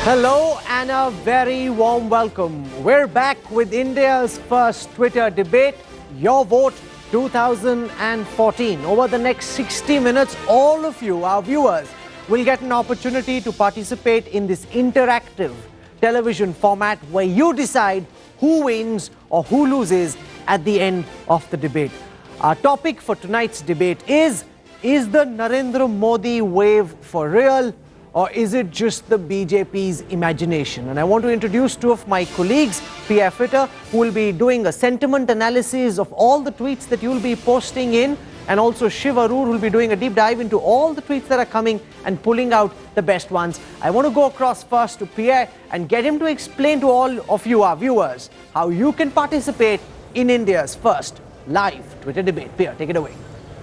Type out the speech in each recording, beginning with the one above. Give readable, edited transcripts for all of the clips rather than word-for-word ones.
Hello and a very warm welcome. We're back with India's first Twitter debate, Your Vote 2014. Over the next 60 minutes, all of you, our viewers, will get an opportunity to participate in this interactive television format where you decide who wins or who loses at the end of the debate. Our topic for tonight's debate is the Narendra Modi wave for real? Or is it just the BJP's imagination? And I want to introduce two of my colleagues, P.R. Fitter, who will be doing a sentiment analysis of all the tweets that you'll be posting in, and also Shiv Arur, who will be doing a deep dive into all the tweets that are coming and pulling out the best ones. I want to go across first to Pierre and get him to explain to all of you, our viewers, how you can participate in India's first live Twitter debate. Pierre, take it away.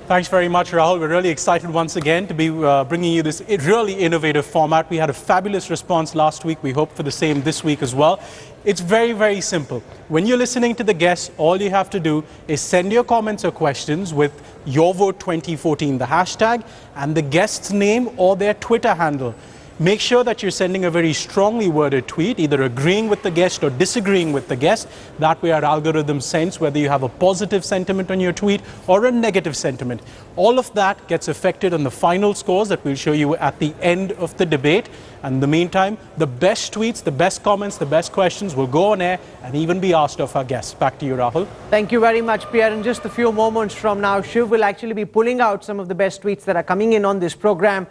Thanks very much, Rahul. We're really excited once again to be bringing you this really innovative format. We had a fabulous response last week. We hope for the same this week as well. It's very, very simple. When you're listening to the guests, all you have to do is send your comments or questions with Your Vote 2014, the hashtag, and the guest's name or their Twitter handle. Make sure that you're sending a very strongly worded tweet, either agreeing with the guest or disagreeing with the guest. That way our algorithm sense whether you have a positive sentiment on your tweet or a negative sentiment. All of that gets affected on the final scores that we'll show you at the end of the debate. And in the meantime, the best tweets, the best comments, the best questions will go on air and even be asked of our guests. Back to you, Rahul. Thank you very much, Pierre. In just a few moments from now, Shiv will actually be pulling out some of the best tweets that are coming in on this program.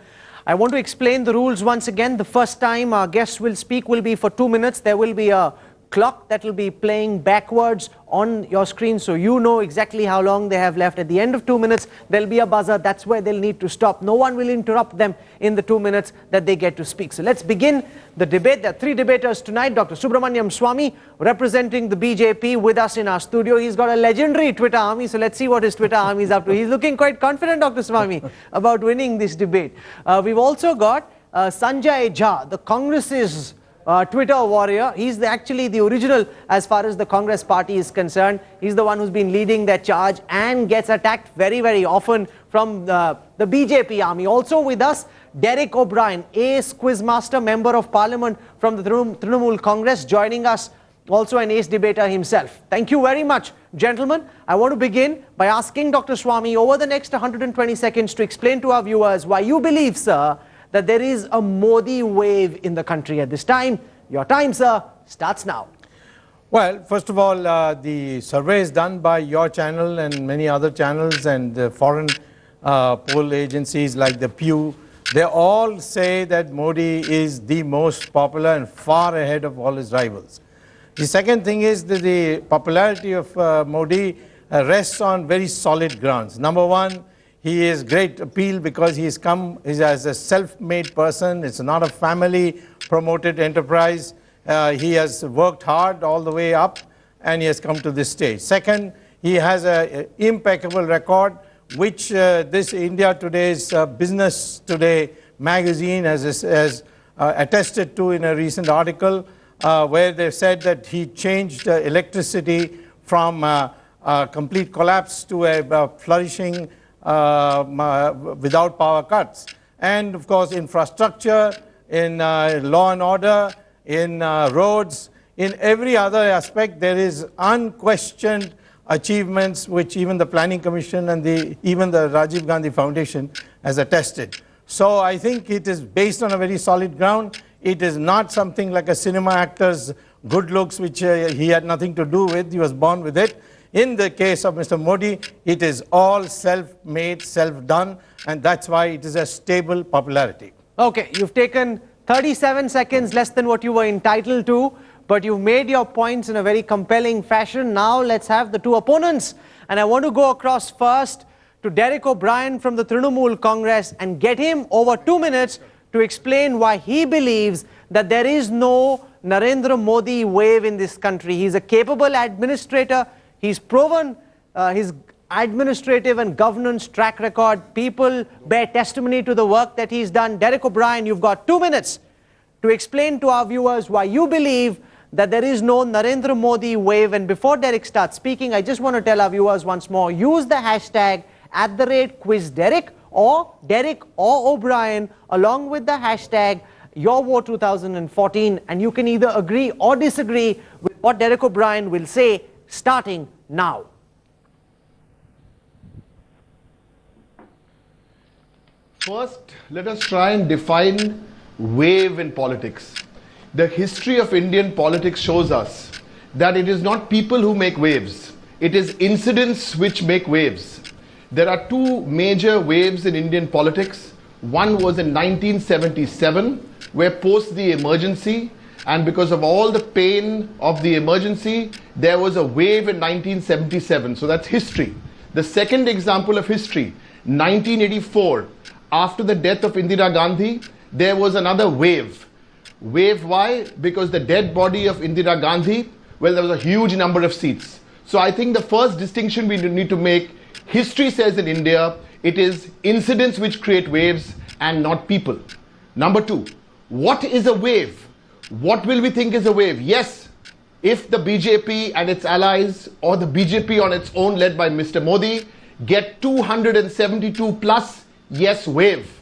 I want to explain the rules once again. The first time our guests will speak will be for 2 minutes. There will be a clock that will be playing backwards on your screen, so you know exactly how long they have left. At the end of 2 minutes, there'll be a buzzer. That's where they'll need to stop. No one will interrupt them in the 2 minutes that they get to speak. So let's begin the debate. There are three debaters tonight. Dr. Subramaniam Swamy, representing the BJP, with us in our studio. He's got a legendary Twitter army, so let's see what his Twitter army is up to. He's looking quite confident, Dr. Swamy, about winning this debate. We've also got Sanjay Jha, the Congress's Twitter warrior. He's actually the original as far as the Congress party is concerned. He's the one who's been leading that charge and gets attacked very, very often from the BJP army. Also with us, Derek O'Brien, ace quizmaster, member of parliament from the Trinamool Congress, joining us, also an ace debater himself. Thank you very much, gentlemen. I want to begin by asking Dr. Swamy over the next 120 seconds to explain to our viewers why you believe, sir, that there is a Modi wave in the country at this time. Your time, sir, starts now. Well, first of all, the surveys done by your channel and many other channels and the foreign poll agencies like the Pew, they all say that Modi is the most popular and far ahead of all his rivals. The second thing is that the popularity of Modi rests on very solid grounds. Number one, he is great appeal because he's as a self-made person. It's not a family-promoted enterprise. He has worked hard all the way up and he has come to this stage. Second, he has an impeccable record, which this India Today's Business Today magazine has attested to in a recent article where they said that he changed electricity from a complete collapse to a flourishing without power cuts. And of course infrastructure, in law and order, in roads, in every other aspect there is unquestioned achievements which even the Planning Commission and even the Rajiv Gandhi Foundation has attested. So I think it is based on a very solid ground. It is not something like a cinema actor's good looks which he had nothing to do with. He was born with it. In the case of Mr. Modi, it is all self-made, self-done, and that's why it is a stable popularity. Okay, you've taken 37 seconds, less than what you were entitled to, but you've made your points in a very compelling fashion. Now let's have the two opponents. And I want to go across first to Derek O'Brien from the Trinamool Congress and get him over 2 minutes to explain why he believes that there is no Narendra Modi wave in this country. He's a capable administrator. He's proven his administrative and governance track record. People bear testimony to the work that he's done. Derek O'Brien, you've got 2 minutes to explain to our viewers why you believe that there is no Narendra Modi wave. And before Derek starts speaking, I just want to tell our viewers once more, use the hashtag @QuizDerek or Derek or O'Brien along with the hashtag your war 2014, and you can either agree or disagree with what Derek O'Brien will say starting now. First, let us try and define wave in politics. The history of Indian politics shows us that it is not people who make waves. It is incidents which make waves. There are two major waves in Indian politics. One was in 1977, where post the emergency, and because of all the pain of the emergency, there was a wave in 1977. So that's history. The second example of history, 1984, after the death of Indira Gandhi, there was another wave. Wave why? Because the dead body of Indira Gandhi, well, there was a huge number of seats. So I think the first distinction we need to make, history says in India, it is incidents which create waves and not people. Number two, what is a wave? What will we think is a wave? Yes, if the BJP and its allies, or the BJP on its own led by Mr. Modi, get 272 plus, yes, wave.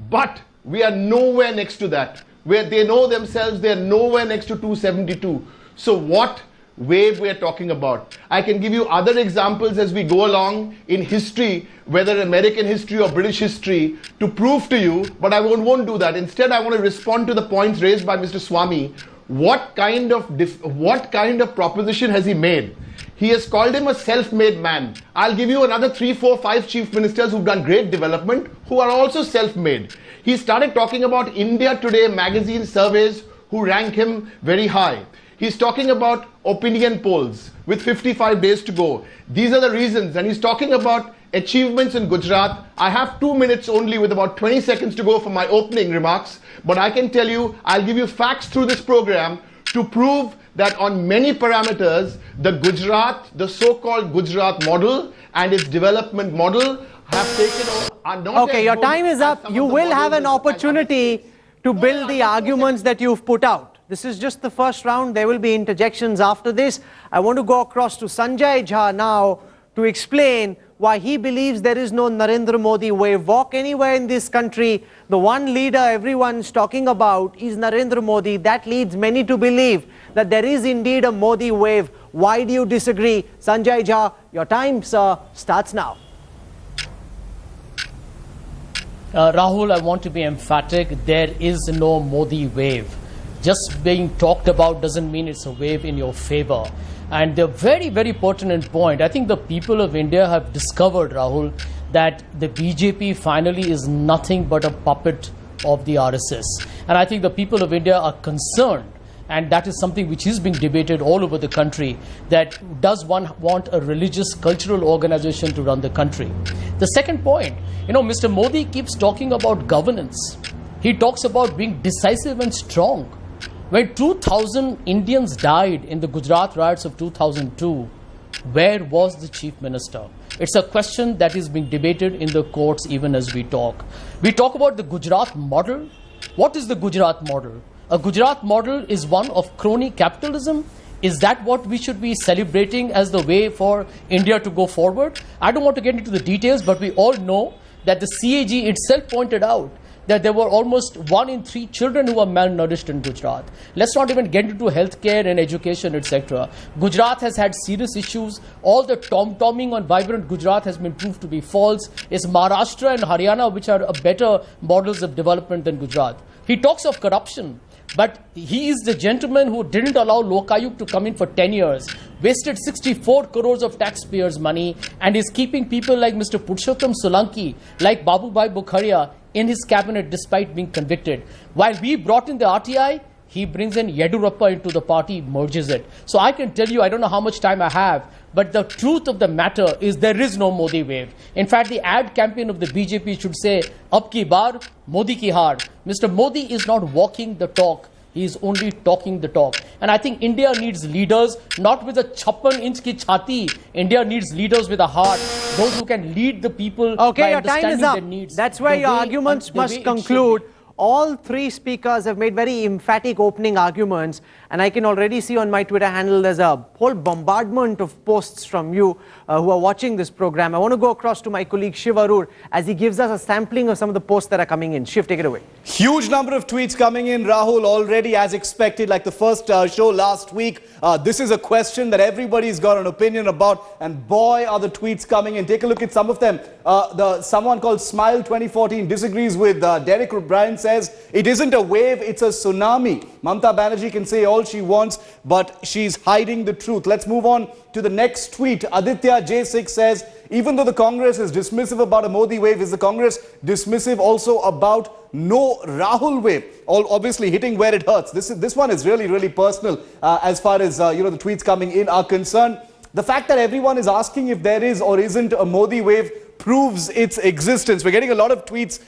But we are nowhere next to that. Where they know themselves, they are nowhere next to 272. So what wave we are talking about? I can give you other examples as we go along in history, whether American history or British history, to prove to you, but I won't do that. Instead, I want to respond to the points raised by Mr. Swami. What kind of proposition has he made? He has called him a self-made man. I'll give you another 3, 4, 5 chief ministers who've done great development, who are also self-made. He started talking about India Today magazine surveys who rank him very high. He's talking about opinion polls with 55 days to go. These are the reasons. And he's talking about achievements in Gujarat. I have 2 minutes only with about 20 seconds to go for my opening remarks. But I can tell you, I'll give you facts through this program to prove that on many parameters, the so-called Gujarat model and its development model have taken over. Okay, your time is up. You will have an opportunity to build the arguments that you've put out. This is just the first round. There will be interjections after this. I want to go across to Sanjay Jha now to explain why he believes there is no Narendra Modi wave. Walk anywhere in this country, the one leader everyone's talking about is Narendra Modi. That leads many to believe that there is indeed a Modi wave. Why do you disagree? Sanjay Jha, your time, sir, starts now. Rahul, I want to be emphatic. There is no Modi wave. Just being talked about doesn't mean it's a wave in your favor. And the very, very pertinent point, I think the people of India have discovered, Rahul, that the BJP finally is nothing but a puppet of the RSS. And I think the people of India are concerned, and that is something which is being debated all over the country, that does one want a religious cultural organization to run the country? The second point, Mr. Modi keeps talking about governance. He talks about being decisive and strong. When 2,000 Indians died in the Gujarat riots of 2002, where was the chief minister? It's a question that is being debated in the courts even as we talk. We talk about the Gujarat model. What is the Gujarat model? A Gujarat model is one of crony capitalism. Is that what we should be celebrating as the way for India to go forward? I don't want to get into the details, but we all know that the CAG itself pointed out that there were almost 1 in 3 children who were malnourished in Gujarat. Let's not even get into healthcare and education, etc. Gujarat has had serious issues. All the tom-tomming on vibrant Gujarat has been proved to be false. It's Maharashtra and Haryana which are better models of development than Gujarat. He talks of corruption, but he is the gentleman who didn't allow Lokayuk to come in for 10 years, wasted 64 crores of taxpayers' money, and is keeping people like Mr. Purushottam Solanki, like Babubhai Bukharia, in his cabinet despite being convicted. While we brought in the RTI, he brings in Yedurappa into the party, merges it. So I can tell you, I don't know how much time I have, but the truth of the matter is there is no Modi wave. In fact, the ad campaign of the BJP should say, Ab ki baar, Modi ki haar. Mr. Modi is not walking the talk. He is only talking the talk. And I think India needs leaders, not with a 56-inch ki chhati. India needs leaders with a heart, those who can lead the people by your time is understanding up. their needs. That's where your arguments must conclude. All 3 speakers have made very emphatic opening arguments, and I can already see on my Twitter handle there's a whole bombardment of posts from you who are watching this program. I want to go across to my colleague Shiv Arur as he gives us a sampling of some of the posts that are coming in. Shiv, take it away. Huge number of tweets coming in, Rahul, already as expected, like the first show last week. This is a question that everybody's got an opinion about, and boy, are the tweets coming in. Take a look at some of them. Someone called Smile 2014 disagrees with Derek O'Brien, says, it isn't a wave, it's a tsunami. Mamata Banerjee can say all she wants, but she's hiding the truth. Let's move on to the next tweet. Aditya J6 says, even though the Congress is dismissive about a Modi wave, is the Congress dismissive also about no Rahul wave? Obviously hitting where it hurts. This one is really, really personal as far as the tweets coming in are concerned. The fact that everyone is asking if there is or isn't a Modi wave proves its existence. We're getting a lot of tweets,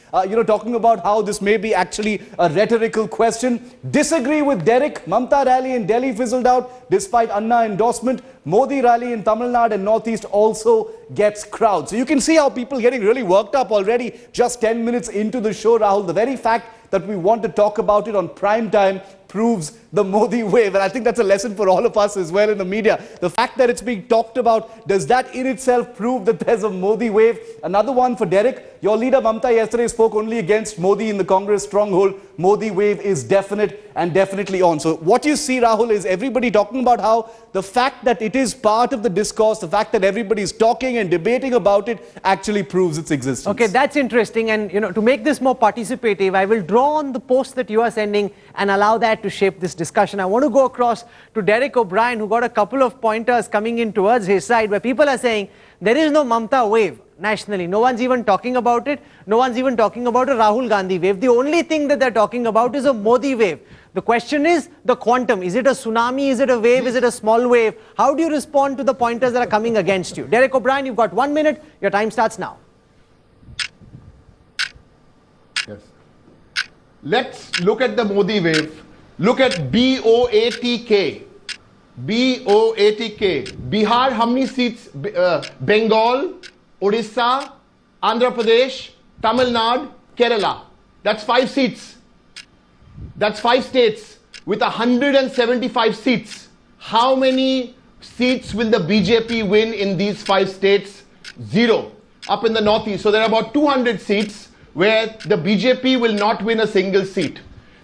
talking about how this may be actually a rhetorical question. Disagree with Derek. Mamata rally in Delhi fizzled out despite Anna endorsement. Modi rally in Tamil Nadu and Northeast also gets crowds. So you can see how people getting really worked up already just 10 minutes into the show, Rahul. The very fact that we want to talk about it on prime time proves the Modi wave. And I think that's a lesson for all of us as well in the media. The fact that it's being talked about, does that in itself prove that there's a Modi wave? Another one for Derek. Your leader Mamata yesterday spoke only against Modi in the Congress stronghold. Modi wave is definite and definitely on. So what you see, Rahul, is everybody talking about how the fact that it is part of the discourse, the fact that everybody is talking and debating about it actually proves its existence. Okay, that's interesting. And, to make this more participative, I will draw on the post that you are sending and allow that to shape this discussion. I want to go across to Derek O'Brien, who got a couple of pointers coming in towards his side, where people are saying there is no Mamata wave nationally. No one's even talking about it. No one's even talking about a Rahul Gandhi wave. The only thing that they're talking about is a Modi wave. The question is the quantum. Is it a tsunami? Is it a wave? Is it a small wave? How do you respond to the pointers that are coming against you? Derek O'Brien, you've got 1 minute. Your time starts now. Yes. Let's look at the Modi wave. Look at BOATK. BOATK. Bihar, how many seats? Bengal, Odisha, Andhra Pradesh, Tamil Nadu, Kerala. That's 5 seats. That's 5 states with 175 seats. How many seats will the BJP win in these 5 states? 0. Up in the Northeast. So there are about 200 seats where the BJP will not win a single seat.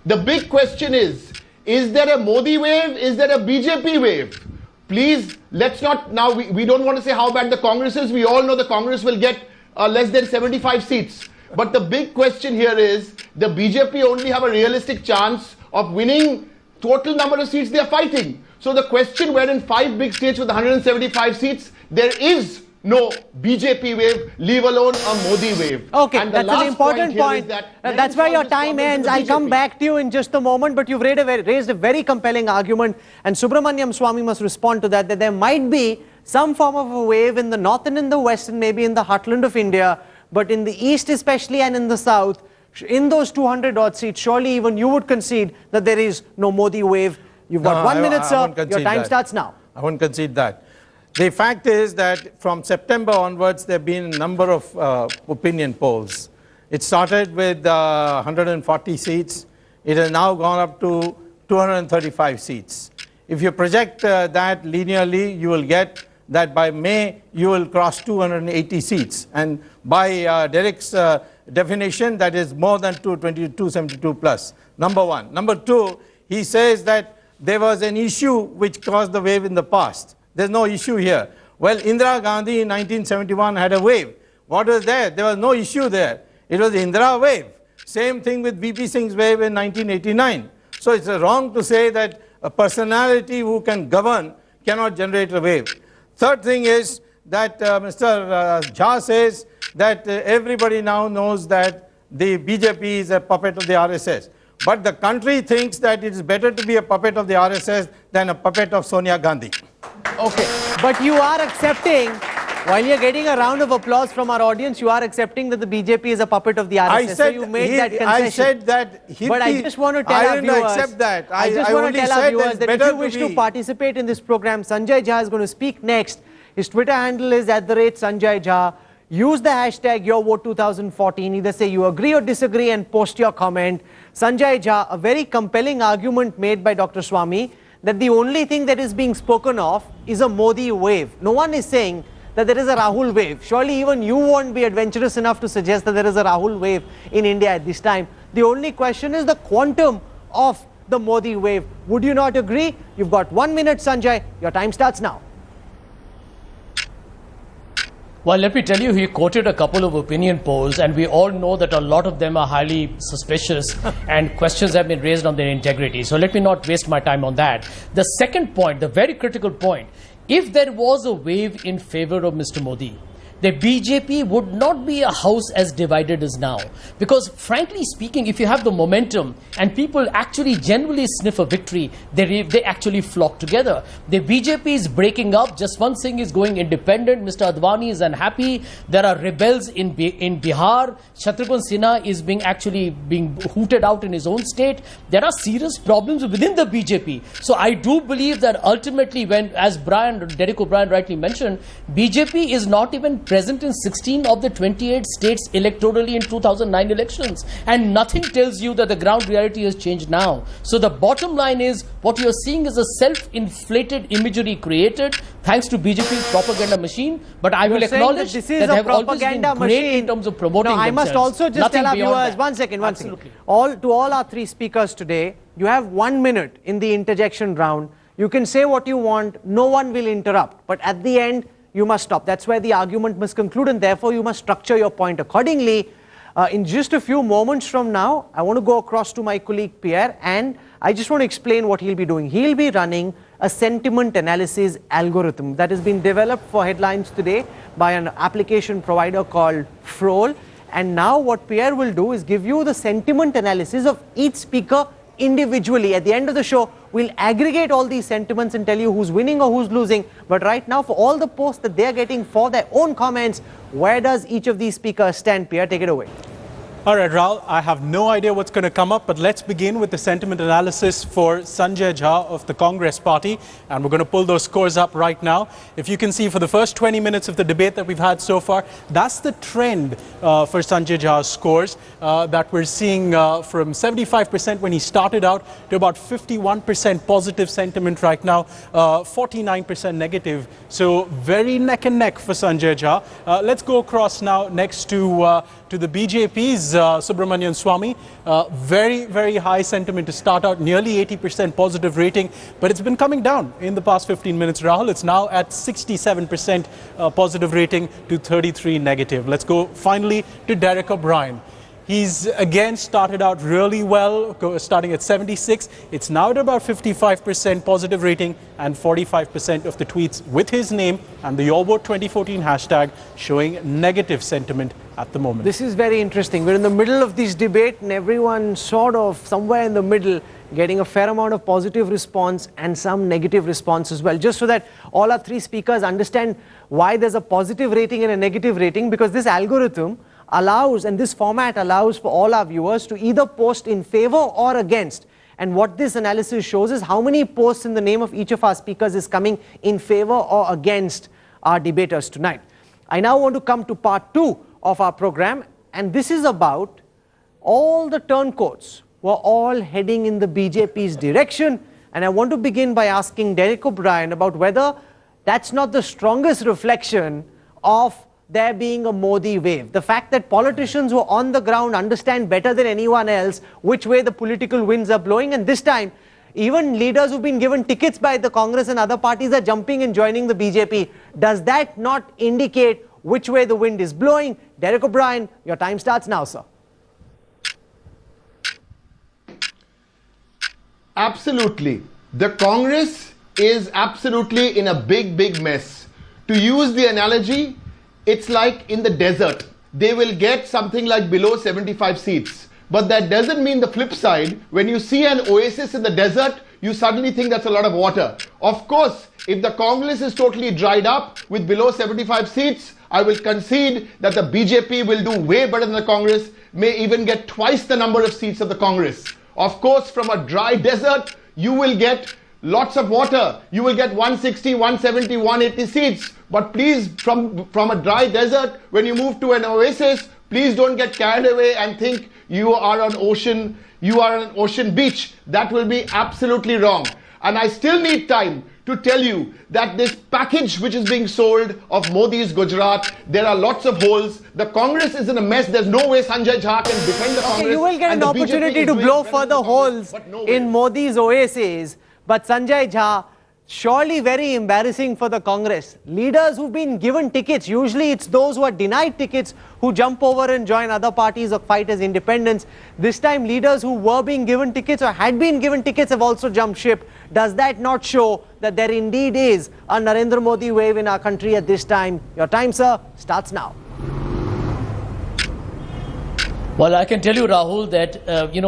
The big question is there a Modi wave? Is there a BJP wave? Please, let's not, now we don't want to say how bad the Congress is. We all know the Congress will get less than 75 seats. But the big question here is, the BJP only have a realistic chance of winning total number of seats they are fighting. So the question, where in 5 big states with 175 seats, there is no BJP wave, leave alone a Modi wave. Okay, and that's an important point. That's where your time ends. I'll come back to you in just a moment, but you've raised a very compelling argument, and Subramaniam Swamy must respond to that there might be some form of a wave in the north and in the west and maybe in the heartland of India, but in the east especially and in the south, in those 200 odd seats, surely even you would concede that there is no Modi wave. You've got 1 minute, sir. Your time starts now. I won't concede that. The fact is that from September onwards, there have been a number of opinion polls. It started with 140 seats. It has now gone up to 235 seats. If you project that linearly, you will get that by May, you will cross 280 seats. And by Derek's definition, that is more than 272 plus. Number one. Number two, he says that there was an issue which caused the wave in the past. There's no issue here. Well, Indira Gandhi in 1971 had a wave. What was there? There was no issue there. It was the Indira wave. Same thing with VP Singh's wave in 1989. So it's wrong to say that a personality who can govern cannot generate a wave. Third thing is that Mr. Jha says that everybody now knows that the BJP is a puppet of the RSS. But the country thinks that it is better to be a puppet of the RSS than a puppet of Sonia Gandhi. Okay, but you are accepting, while you're getting a round of applause from our audience, you are accepting that the BJP is a puppet of the RSS. So you made that concession. I said that. But I just want to tell our viewers. I didn't accept that. I just want to tell our viewers that if you wish to participate in this program, Sanjay Jha is going to speak next. His Twitter handle is @Sanjay Jha. Use the hashtag YourVote2014. Either say you agree or disagree and post your comment. Sanjay Jha, a very compelling argument made by Dr. Swamy that the only thing that is being spoken of is a Modi wave. No one is saying that there is a Rahul wave. Surely even you won't be adventurous enough to suggest that there is a Rahul wave in India at this time. The only question is the quantum of the Modi wave. Would you not agree? You've got 1 minute, Sanjay. Your time starts now. Well, let me tell you, he quoted a couple of opinion polls, and we all know that a lot of them are highly suspicious and questions have been raised on their integrity. So let me not waste my time on that. The second point, the very critical point, if there was a wave in favor of Mr. Modi, the BJP would not be a house as divided as now. Because frankly speaking, if you have the momentum and people actually genuinely sniff a victory, they actually flock together. The BJP is breaking up. Jaswant Singh is going independent. Mr. Advani is unhappy. There are rebels in Bihar. Shatrughan Sinha is being hooted out in his own state. There are serious problems within the BJP. So I do believe that ultimately when, as Derek O'Brien rightly mentioned, BJP is not even present in 16 of the 28 states electorally in 2009 elections. And nothing tells you that the ground reality has changed now. So the bottom line is, what you are seeing is a self-inflated imagery created thanks to BJP's propaganda machine. But I will acknowledge that they have always been great in terms of promoting themselves. I must also just tell our viewers, one second. To all our three speakers today, you have 1 minute in the interjection round. You can say what you want, no one will interrupt. But at the end, you must stop. That's where the argument must conclude, and therefore you must structure your point accordingly. In just a few moments from now, I want to go across to my colleague Pierre, and I just want to explain what he'll be doing. He'll be running a sentiment analysis algorithm that has been developed for headlines today by an application provider called Frol. And now what Pierre will do is give you the sentiment analysis of each speaker individually. At the end of the show, we'll aggregate all these sentiments and tell you who's winning or who's losing. But right now, for all the posts that they're getting for their own comments, where does each of these speakers stand? Pierre, take it away. All right, Rahul, I have no idea what's going to come up, but let's begin with the sentiment analysis for Sanjay Jha of the Congress Party. And we're going to pull those scores up right now. If you can see, for the first 20 minutes of the debate that we've had so far, that's the trend for Sanjay Jha's scores that we're seeing from 75% when he started out to about 51% positive sentiment right now, 49% negative. So very neck and neck for Sanjay Jha. Let's go across now next to the BJP's Subramanian Swamy. Very, very high sentiment to start out, nearly 80% positive rating, but it's been coming down in the past 15 minutes, Rahul. It's now at 67% positive rating to 33 negative. Let's go finally to Derek O'Brien. He's again started out really well, starting at 76. It's now at about 55% positive rating and 45% of the tweets with his name and the Your Vote 2014 hashtag showing negative sentiment at the moment. This is very interesting. We're in the middle of this debate and everyone sort of somewhere in the middle getting a fair amount of positive response and some negative response as well. Just so that all our three speakers understand why there's a positive rating and a negative rating, because this algorithm allows, and this format allows for all our viewers to either post in favor or against. And what this analysis shows is how many posts in the name of each of our speakers is coming in favor or against our debaters tonight. I now want to come to part 2 of our program, and this is about all the turncoats were all heading in the BJP's direction. And I want to begin by asking Derek O'Brien about whether that's not the strongest reflection of there being a Modi wave. The fact that politicians who are on the ground understand better than anyone else which way the political winds are blowing, and this time even leaders who've been given tickets by the Congress and other parties are jumping and joining the BJP. Does that not indicate which way the wind is blowing? Derek O'Brien, your time starts now, sir. Absolutely. The Congress is absolutely in a big, big mess. To use the analogy, it's like in the desert. They will get something like below 75 seats. But that doesn't mean the flip side. When you see an oasis in the desert, you suddenly think that's a lot of water. Of course, if the Congress is totally dried up with below 75 seats, I will concede that the BJP will do way better than the Congress, may even get twice the number of seats of the Congress. Of course, from a dry desert, you will get lots of water. You will get 160, 170, 180 seats. But please, from a dry desert, when you move to an oasis, please don't get carried away and think you are on ocean beach. That will be absolutely wrong. And I still need time to tell you that this package which is being sold of Modi's Gujarat, there are lots of holes. The Congress is in a mess. There's no way Sanjay Jha can defend the Congress. Okay, you will get an opportunity to blow further holes in Modi's oasis, but Sanjay Jha, surely very embarrassing for the Congress. Leaders who've been given tickets, usually it's those who are denied tickets who jump over and join other parties or fight as independents. This time leaders who were being given tickets or had been given tickets have also jumped ship. Does that not show that there indeed is a Narendra Modi wave in our country at this time? Your time, sir, starts now. Well, I can tell you, Rahul, that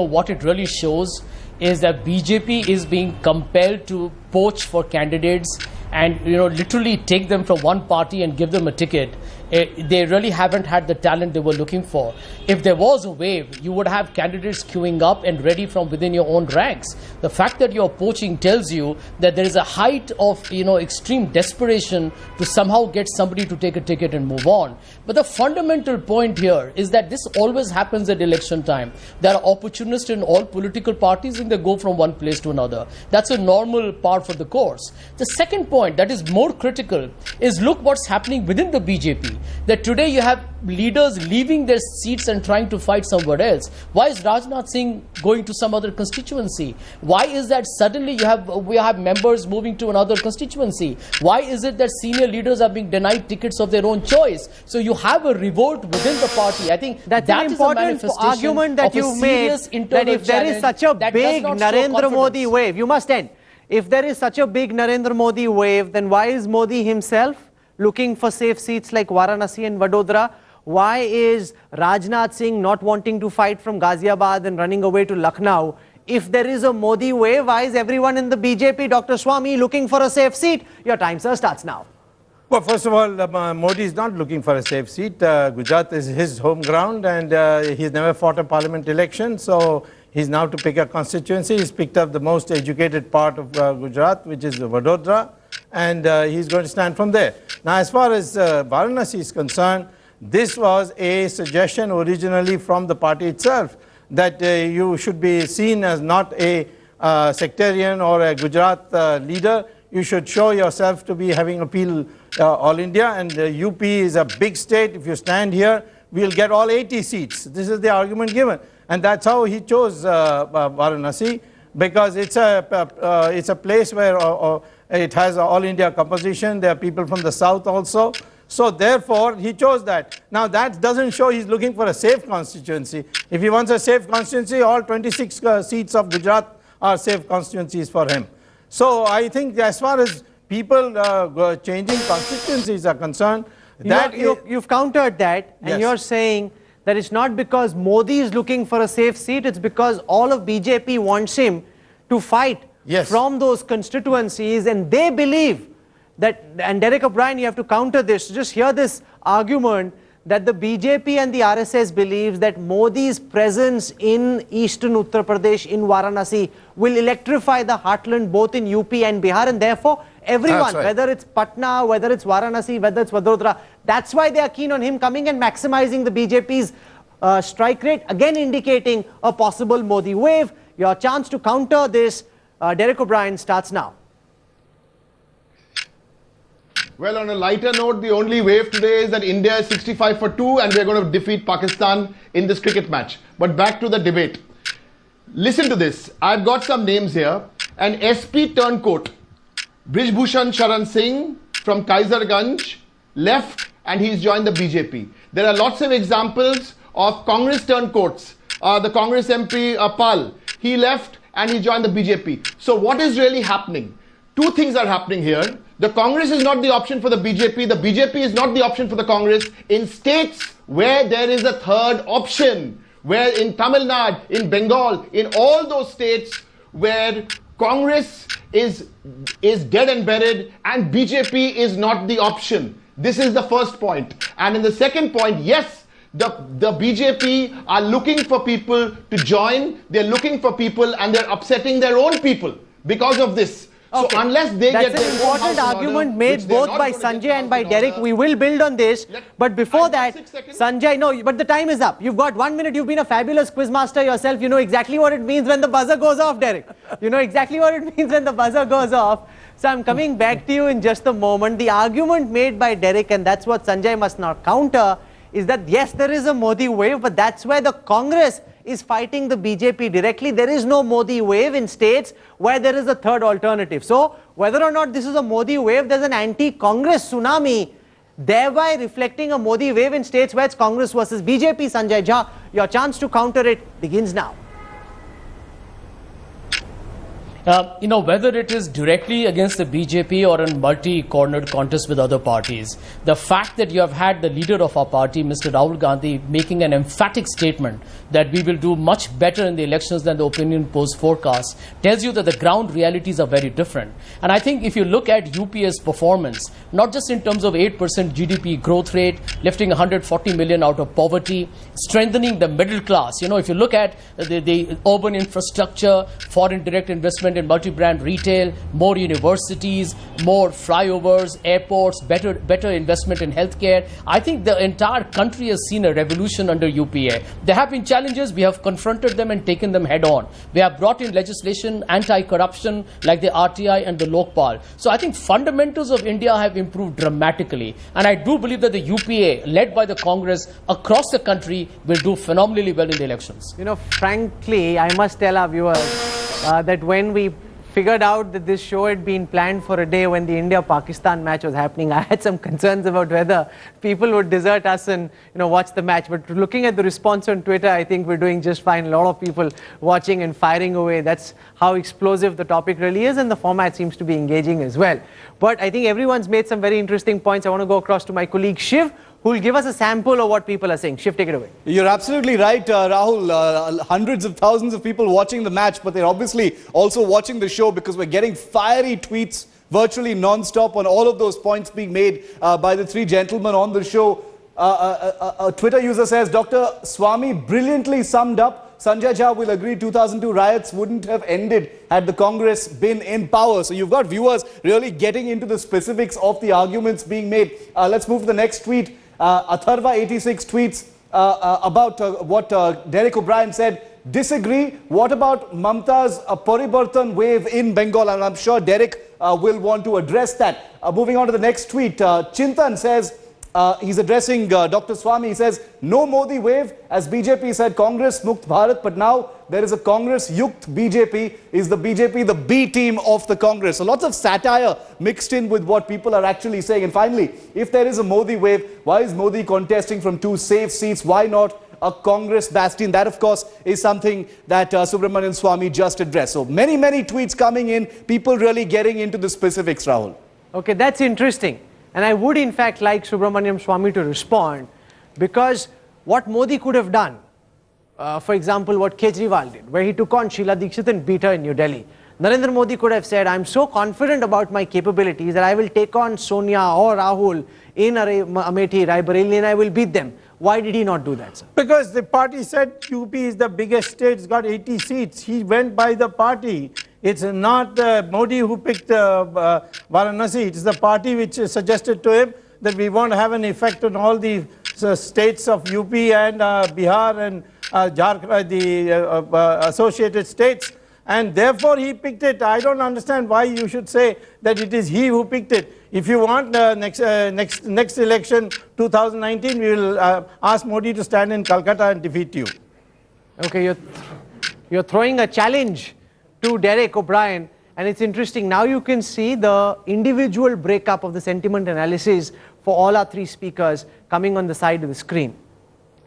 what it really shows is that BJP is being compelled to poach for candidates and literally take them from one party and give them a ticket. They really haven't had the talent they were looking for. If there was a wave, you would have candidates queuing up and ready from within your own ranks. The fact that you're poaching tells you that there is a height of extreme desperation to somehow get somebody to take a ticket and move on. But the fundamental point here is that this always happens at election time. There are opportunists in all political parties and they go from one place to another. That's a normal part of the course. The second point that is more critical is look what's happening within the BJP. That today you have leaders leaving their seats and trying to fight somewhere else. Why is Rajnath Singh going to some other constituency? Why is that suddenly we have members moving to another constituency? Why is it that senior leaders are being denied tickets of their own choice? So you have a revolt within the party. I think that's an important argument that you've made, that if there is such a big Narendra Modi wave, you must end. If there is such a big Narendra Modi wave, then why is Modi himself looking for safe seats like Varanasi and Vadodara? Why is Rajnath Singh not wanting to fight from Ghaziabad and running away to Lucknow? If there is a Modi wave, why is everyone in the BJP, Dr. Swami, looking for a safe seat? Your time, sir, starts now. Well, first of all, Modi is not looking for a safe seat. Gujarat is his home ground and he's never fought a parliament election. So he's now to pick a constituency. He's picked up the most educated part of Gujarat, which is Vadodara. And he's going to stand from there. Now, as far as Varanasi is concerned, this was a suggestion originally from the party itself that you should be seen as not a sectarian or a Gujarat leader. You should show yourself to be having appeal all India, and UP is a big state. If you stand here, we'll get all 80 seats. This is the argument given. And that's how he chose Varanasi, because it's a place where it has all India composition. There are people from the south also. So therefore, he chose that. Now, that doesn't show he's looking for a safe constituency. If he wants a safe constituency, all 26 seats of Gujarat are safe constituencies for him. So I think as far as people changing constituencies are concerned, you've countered that, and you're saying that it's not because Modi is looking for a safe seat, it's because all of BJP wants him to fight from those constituencies, and they believe that, and Derek O'Brien, you have to counter this, just hear this argument that the BJP and the RSS believes that Modi's presence in eastern Uttar Pradesh, in Varanasi, will electrify the heartland both in UP and Bihar, and therefore everyone, whether it's Patna, whether it's Varanasi, whether it's Vadodara, that's why they are keen on him coming and maximizing the BJP's strike rate, again indicating a possible Modi wave. Your chance to counter this, Derek O'Brien, starts now. Well, on a lighter note, the only wave today is that India is 65 for 2 and we're going to defeat Pakistan in this cricket match. But back to the debate. Listen to this. I've got some names here. An SP turncoat, Brijbhushan Sharan Singh from Kaizarganj, left and he's joined the BJP. There are lots of examples of Congress turncoats. The Congress MP Pal, he left and he joined the BJP. So what is really happening? Two things are happening here. The Congress is not the option for the BJP. The BJP is not the option for the Congress. In states where there is a third option, where in Tamil Nadu, in Bengal, in all those states where Congress is dead and buried and BJP is not the option. This is the first point. And in the second point, yes, the BJP are looking for people to join. They're looking for people and they're upsetting their own people because of this. So unless they get an important argument made both by Sanjay and by Derek. We will build on this. But before that, Sanjay, no, but the time is up. You've got 1 minute. You've been a fabulous quizmaster yourself. You know exactly what it means when the buzzer goes off, Derek. You know exactly what it means when the buzzer goes off. So I'm coming back to you in just a moment. The argument made by Derek, and that's what Sanjay must not counter, is that yes, there is a Modi wave, but that's where the Congress is fighting the BJP directly. There is no Modi wave in states where there is a third alternative. So whether or not this is a Modi wave, there's an anti-Congress tsunami, thereby reflecting a Modi wave in states where it's Congress versus BJP. Sanjay Jha, your chance to counter it begins now. Whether it is directly against the BJP or in multi-cornered contest with other parties, the fact that you have had the leader of our party, Mr. Rahul Gandhi, making an emphatic statement that we will do much better in the elections than the opinion polls forecast tells you that the ground realities are very different. And I think if you look at UPA's performance, not just in terms of 8% GDP growth rate, lifting 140 million out of poverty, strengthening the middle class, if you look at the urban infrastructure, foreign direct investment in multi-brand retail, more universities, more flyovers, airports, better investment in healthcare. I think the entire country has seen a revolution under UPA. There have been challenges. We have confronted them and taken them head on. We have brought in legislation, anti-corruption, like the RTI and the Lokpal. So I think fundamentals of India have improved dramatically. And I do believe that the UPA, led by the Congress across the country, will do phenomenally well in the elections. Frankly, I must tell our viewers that when we figured out that this show had been planned for a day when the India-Pakistan match was happening, I had some concerns about whether people would desert us and watch the match. But looking at the response on Twitter, I think we're doing just fine. A lot of people watching and firing away. That's how explosive the topic really is, and the format seems to be engaging as well. But I think everyone's made some very interesting points. I want to go across to my colleague Shiv, who will give us a sample of what people are saying. Shiv, take it away. You're absolutely right, Rahul. Hundreds of thousands of people watching the match, but they're obviously also watching the show because we're getting fiery tweets virtually non-stop on all of those points being made by the three gentlemen on the show. A Twitter user says, Dr. Swami brilliantly summed up. Sanjay Jha will agree 2002 riots wouldn't have ended had the Congress been in power. So you've got viewers really getting into the specifics of the arguments being made. Let's move to the next tweet. Atharva86 tweets about what Derek O'Brien said. Disagree. What about Mamta's Paribartan wave in Bengal? And I'm sure Derek will want to address that. Moving on to the next tweet. Chintan says, he's addressing Dr. Swami. He says, no Modi wave. As BJP said, Congress Mukt Bharat. But now there is a Congress Yukt BJP. Is the BJP the B team of the Congress? So lots of satire mixed in with what people are actually saying. And finally, if there is a Modi wave, why is Modi contesting from two safe seats? Why not a Congress bastion? That, of course, is something that Subramanian Swami just addressed. So many tweets coming in. People really getting into the specifics, Rahul. Okay, that's interesting. And I would, in fact, like Subramaniam Swami to respond, because what Modi could have done, for example, what Kejriwal did, where he took on Sheila Dikshit and beat her in New Delhi. Narendra Modi could have said, I'm so confident about my capabilities that I will take on Sonia or Rahul in Amethi, Raebareli, and I will beat them. Why did he not do that, sir? Because the party said UP is the biggest state, it's got 80 seats. He went by the party. It's not Modi who picked Varanasi. It's the party which suggested to him that we want to have an effect on all the states of UP and Bihar and the associated states. And therefore he picked it. I don't understand why you should say that it is he who picked it. If you want next election, 2019, we will ask Modi to stand in Calcutta and defeat you. Okay, you're throwing a challenge to Derek O'Brien, and it's interesting. Now you can see the individual breakup of the sentiment analysis for all our three speakers coming on the side of the screen.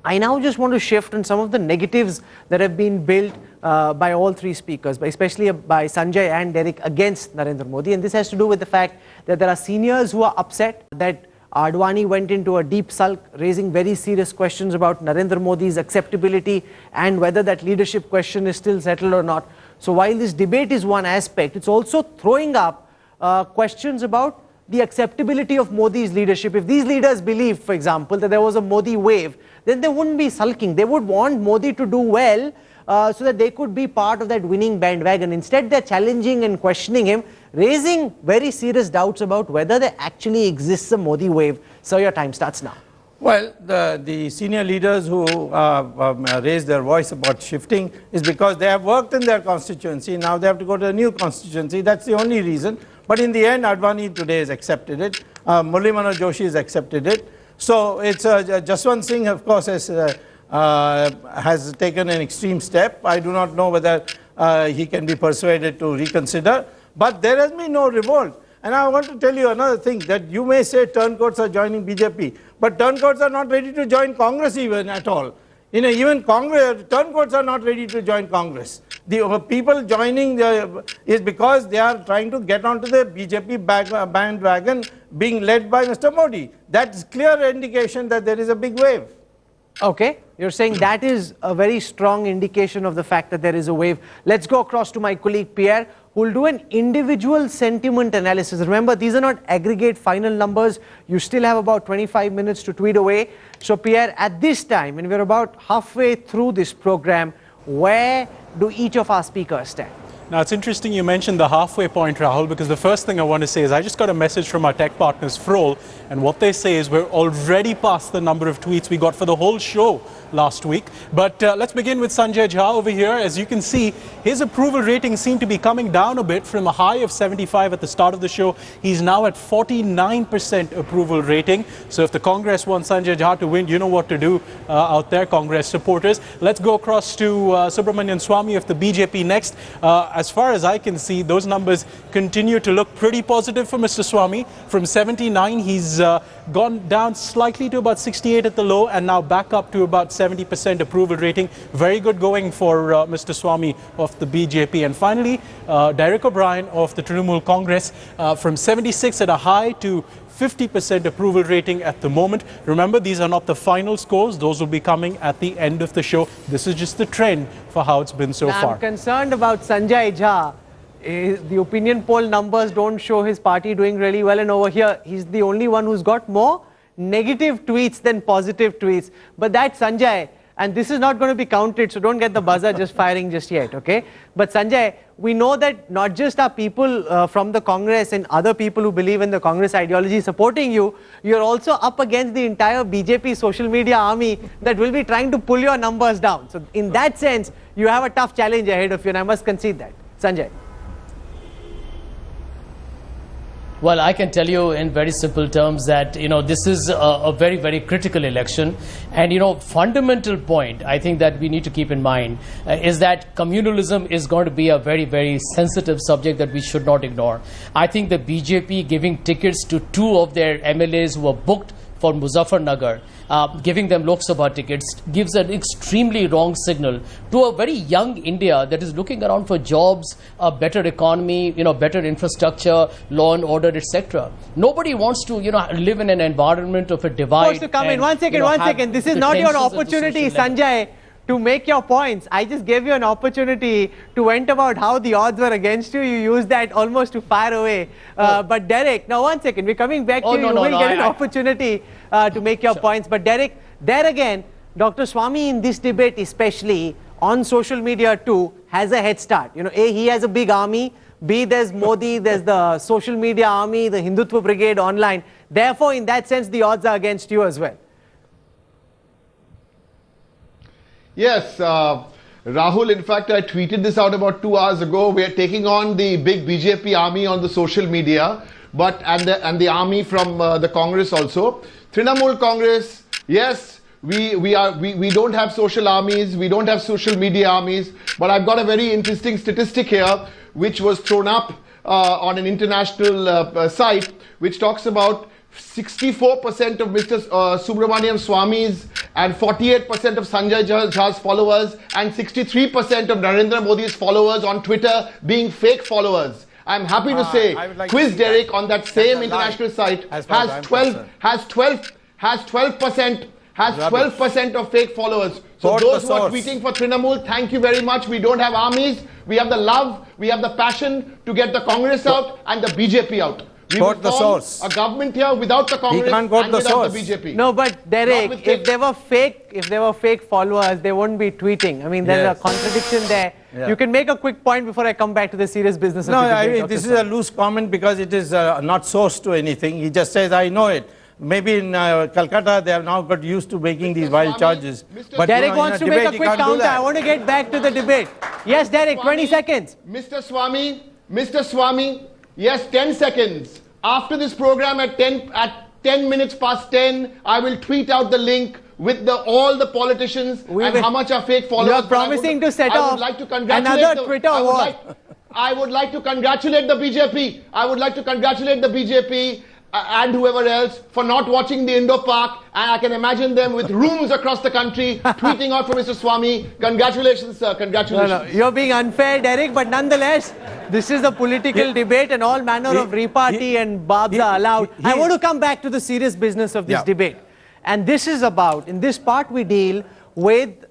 I now just want to shift on some of the negatives that have been built by all three speakers, especially by Sanjay and Derek against Narendra Modi. And this has to do with the fact that there are seniors who are upset that Advani went into a deep sulk, raising very serious questions about Narendra Modi's acceptability and whether that leadership question is still settled or not. So while this debate is one aspect, it's also throwing up questions about the acceptability of Modi's leadership. If these leaders believe, for example, that there was a Modi wave, then they wouldn't be sulking. They would want Modi to do well so that they could be part of that winning bandwagon. Instead, they're challenging and questioning him, raising very serious doubts about whether there actually exists a Modi wave. So your time starts now. Well, the senior leaders who raised their voice about shifting is because they have worked in their constituency. Now they have to go to a new constituency. That's the only reason. But in the end, Advani today has accepted it. Murli Manohar Joshi has accepted it. So it's Jaswant Singh, of course, has taken an extreme step. I do not know whether he can be persuaded to reconsider. But there has been no revolt. And I want to tell you another thing, that you may say turncoats are joining BJP, but turncoats are not ready to join Congress even at all. Even Congress, turncoats are not ready to join Congress. The people joining is because they are trying to get onto the BJP bandwagon being led by Mr. Modi. That's clear indication that there is a big wave. Okay, you're saying that is a very strong indication of the fact that there is a wave. Let's go across to my colleague Pierre, who will do an individual sentiment analysis. Remember, these are not aggregate final numbers. You still have about 25 minutes to tweet away. So Pierre, at this time, when we're about halfway through this program, where do each of our speakers stand? Now, it's interesting you mentioned the halfway point, Rahul, because the first thing I want to say is I just got a message from our tech partners, Froll, and what they say is we're already past the number of tweets we got for the whole show last week. But let's begin with Sanjay Jha over here. As you can see, his approval ratings seem to be coming down a bit from a high of 75 at the start of the show. He's now at 49% approval rating. So if the Congress wants Sanjay Jha to win, you know what to do out there, Congress supporters. Let's go across to Subramanian Swamy of the BJP next. As far as I can see, those numbers continue to look pretty positive for Mr. Swamy. From 79, he's gone down slightly to about 68 at the low and now back up to about 70% approval rating. Very good going for Mr. Swamy of the BJP. And finally, Derek O'Brien of the Trinamool Congress, from 76 at a high to 50% approval rating at the moment. Remember, these are not the final scores. Those will be coming at the end of the show. This is just the trend for how it's been so far. I'm concerned about Sanjay Jha. The opinion poll numbers don't show his party doing really well, and over here he's the only one who's got more negative tweets than positive tweets. But that's Sanjay, and this is not going to be counted, so don't get the buzzer just firing just yet, okay? But Sanjay, we know that not just are people from the Congress and other people who believe in the Congress ideology supporting you, you're also up against the entire BJP social media army that will be trying to pull your numbers down. So in that sense, you have a tough challenge ahead of you, and I must concede that. Sanjay. Well, I can tell you in very simple terms that, this is a very, very critical election. And, fundamental point I think that we need to keep in mind is that communalism is going to be a very, very sensitive subject that we should not ignore. I think the BJP giving tickets to 2 of their MLAs who were booked for Muzaffarnagar, giving them Lok Sabha tickets, gives an extremely wrong signal to a very young India that is looking around for jobs, a better economy, better infrastructure, law and order, etc. Nobody wants to, live in an environment of a divide. To come in. One second. This is not your opportunity, Sanjay, to make your points. I just gave you an opportunity to vent about how the odds were against you. You used that almost to fire away. But Derek, now 1 second, we're coming back to you. You will get an opportunity to make your points. But Derek, there again, Dr. Swamy in this debate especially, on social media too, has a head start. A, he has a big army. B, there's Modi, there's the social media army, the Hindutva brigade online. Therefore, in that sense, the odds are against you as well. Yes, Rahul, in fact, I tweeted this out about 2 hours ago. We are taking on the big BJP army on the social media, and the army from the Congress also. Trinamool Congress, yes, we don't have social armies, we don't have social media armies, but I've got a very interesting statistic here, which was thrown up on an international site, which talks about 64% of Mr. Subramanian Swamy's and 48% of Sanjay Jha's followers and 63% of Narendra Modi's followers on Twitter being fake followers. I'm happy to say, Quiz Derek on that same international site has 12% of fake followers. So those who are tweeting for Trinamool, thank you very much. We don't have armies. We have the love, we have the passion to get the Congress out and the BJP out. We will form a government here without the Congress and without the BJP. No, but Derek, if they were fake followers, they wouldn't be tweeting. I mean, there's a contradiction there. Yeah. You can make a quick point before I come back to the serious business. No, I mean, this is a loose comment because it is not sourced to anything. He just says, I know it. Maybe in Calcutta, they have now got used to making these wild charges. But Derek wants to make a quick counter. I want to get back to the debate. Yes, Derek, 20 seconds. Mr. Swamy, Yes, 10 seconds. After this program at 10 minutes past 10, I will tweet out the link with all the politicians and how much are fake followers. You are promising to set off another Twitter war. I would like to congratulate the BJP. I would like to congratulate the BJP and whoever else for not watching the Indo-Pak, and I can imagine them with rooms across the country tweeting out for Mr. Swami. Congratulations, sir. Congratulations. No, you're being unfair, Derek, but nonetheless, this is a political debate and all manner of repartee and barbs are allowed. I want to come back to the serious business of this debate. And this is about, in this part we deal with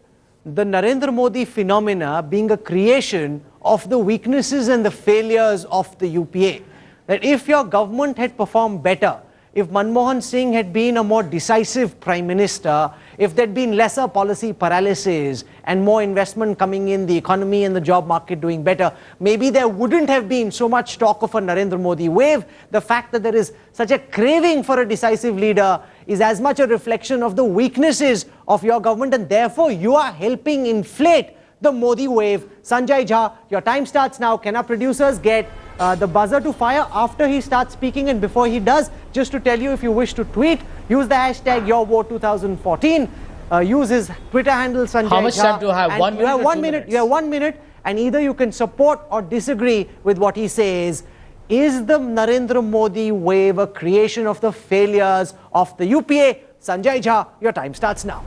the Narendra Modi phenomena being a creation of the weaknesses and the failures of the UPA. That if your government had performed better, if Manmohan Singh had been a more decisive prime minister, if there'd been lesser policy paralysis and more investment coming in, the economy and the job market doing better, maybe there wouldn't have been so much talk of a Narendra Modi wave. The fact that there is such a craving for a decisive leader is as much a reflection of the weaknesses of your government, and therefore you are helping inflate the Modi wave. Sanjay Jha, your time starts now. Can our producers get the buzzer to fire after he starts speaking and before he does? Just to tell you, if you wish to tweet, use the hashtag YourVote2014. Use his Twitter handle, Sanjay Jha. How much time do I have? 1 minute? You have 1 2 minute. minutes? You have 1 minute, and either you can support or disagree with what he says. Is the Narendra Modi wave a creation of the failures of the UPA? Sanjay Jha, your time starts now.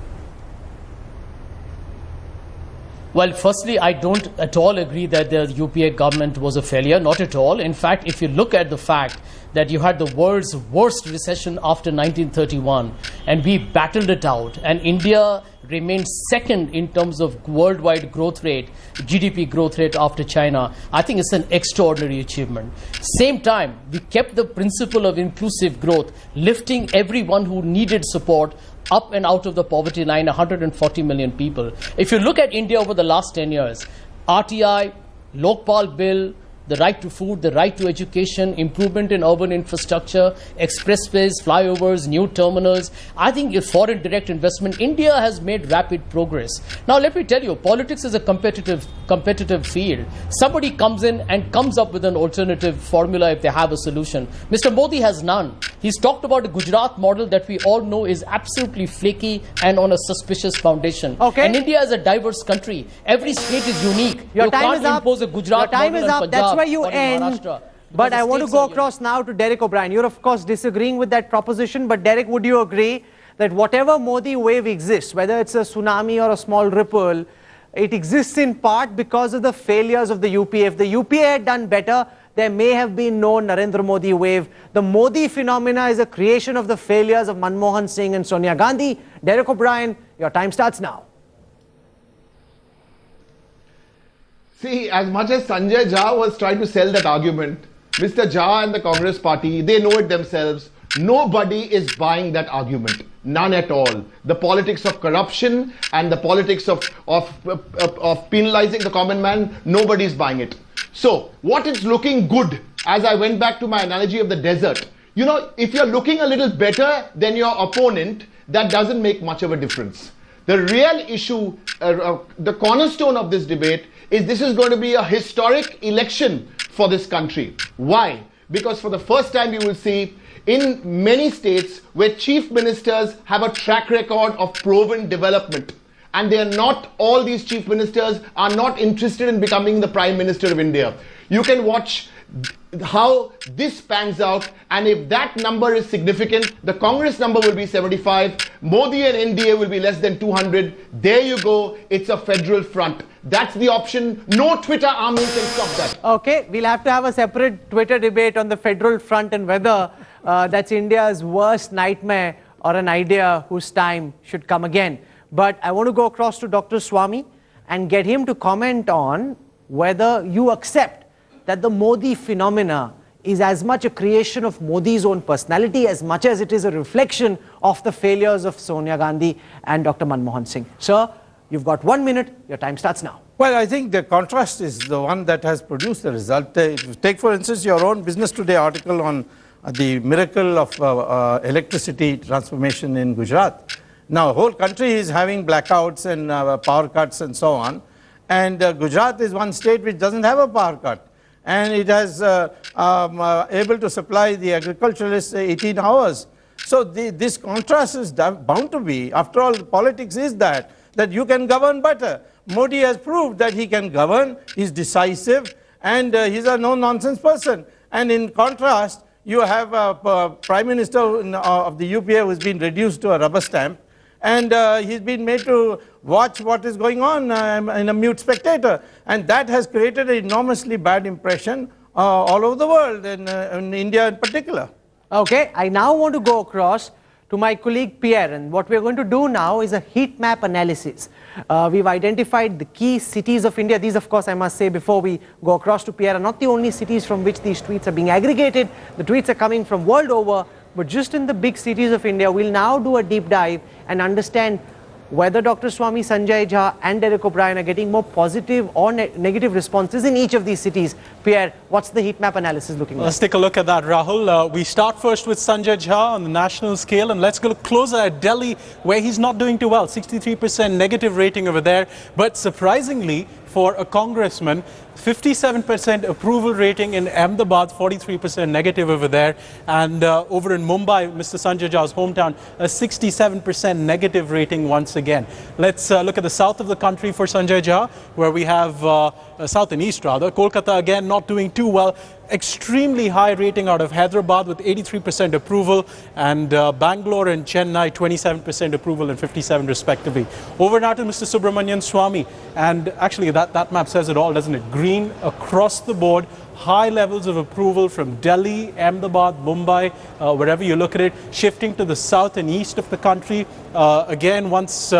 Well, firstly, I don't at all agree that the UPA government was a failure. Not at all. In fact, if you look at the fact that you had the world's worst recession after 1931 and we battled it out, and India remained second in terms of worldwide growth rate, GDP growth rate after China, I think it's an extraordinary achievement. Same time, we kept the principle of inclusive growth, lifting everyone who needed support up and out of the poverty line, 140 million people. If you look at India over the last 10 years, RTI, Lokpal Bill, the right to food, the right to education, improvement in urban infrastructure, expressways, flyovers, new terminals. I think if foreign direct investment, India has made rapid progress. Now let me tell you, politics is a competitive field. Somebody comes in and comes up with an alternative formula if they have a solution. Mr. Modi has none. He's talked about a Gujarat model that we all know is absolutely flaky and on a suspicious foundation. Okay. And India is a diverse country. Every state is unique. Your time can't is up. impose a Gujarat Your time model is in up. Punjab That's where you or in end. Maharashtra. But I want to go Because the states are across now to Derek O'Brien. You're of course disagreeing with that proposition, but Derek, would you agree that whatever Modi wave exists, whether it's a tsunami or a small ripple, it exists in part because of the failures of the UPA? If the UPA had done better, there may have been no Narendra Modi wave. The Modi phenomena is a creation of the failures of Manmohan Singh and Sonia Gandhi. Derek O'Brien, your time starts now. See, as much as Sanjay Jha was trying to sell that argument, Mr. Jha and the Congress party, they know it themselves. Nobody is buying that argument. None at all. The politics of corruption and the politics of penalizing the common man, nobody is buying it. So, what is looking good, as I went back to my analogy of the desert, you know, if you're looking a little better than your opponent, that doesn't make much of a difference. The real issue, the cornerstone of this debate is this is going to be a historic election for this country. Why? Because for the first time you will see in many states where chief ministers have a track record of proven development, and they are not, all these chief ministers are not interested in becoming the Prime Minister of India. You can watch how this pans out, and if that number is significant, the Congress number will be 75, Modi and NDA will be less than 200. There you go, it's a federal front. That's the option. No Twitter army can stop that. Okay, we'll have to have a separate Twitter debate on the federal front and whether that's India's worst nightmare or an idea whose time should come again. But I want to go across to Dr. Swami and get him to comment on whether you accept that the Modi phenomena is as much a creation of Modi's own personality as much as it is a reflection of the failures of Sonia Gandhi and Dr. Manmohan Singh. Sir, you've got 1 minute. Your time starts now. Well, I think the contrast is the one that has produced the result. Take, for instance, your own Business Today article on the miracle of electricity transformation in Gujarat. Now, the whole country is having blackouts and power cuts and so on. And Gujarat is one state which doesn't have a power cut. And it has able to supply the agriculturalists 18 hours. So this contrast is bound to be. After all, politics is that you can govern better. Modi has proved that he can govern, he's decisive, and he's a no-nonsense person. And in contrast, you have a Prime Minister of the UPA who's been reduced to a rubber stamp, and he's been made to watch what is going on in a mute spectator. And that has created an enormously bad impression all over the world, in India in particular. Okay, I now want to go across to my colleague Pierre, and what we're going to do now is a heat map analysis. We've identified the key cities of India. These, of course, I must say before we go across to Pierre, are not the only cities from which these tweets are being aggregated. The tweets are coming from world over, but just in the big cities of India. We'll now do a deep dive and understand whether Dr. Swami, Sanjay Jha and Derek O'Brien are getting more positive or negative responses in each of these cities. Pierre, what's the heat map analysis looking like? Let's take a look at that, Rahul. We start first with Sanjay Jha on the national scale, and let's go closer at Delhi, where he's not doing too well. 63% negative rating over there. But surprisingly, for a congressman, 57% approval rating in Ahmedabad, 43% negative over there. And over in Mumbai, Mr. Sanjay Jha's hometown, a 67% negative rating once again. Let's look at the south of the country for Sanjay Jha, where we have south and east rather. Kolkata again not doing too well. Extremely high rating out of Hyderabad with 83% approval, and Bangalore and Chennai 27% approval and 57% respectively. Over now to Mr. Subramanian Swamy, and actually that map says it all, doesn't it? Green across the board, high levels of approval from Delhi, Ahmedabad, Mumbai, wherever you look at it. Shifting to the south and east of the country, again once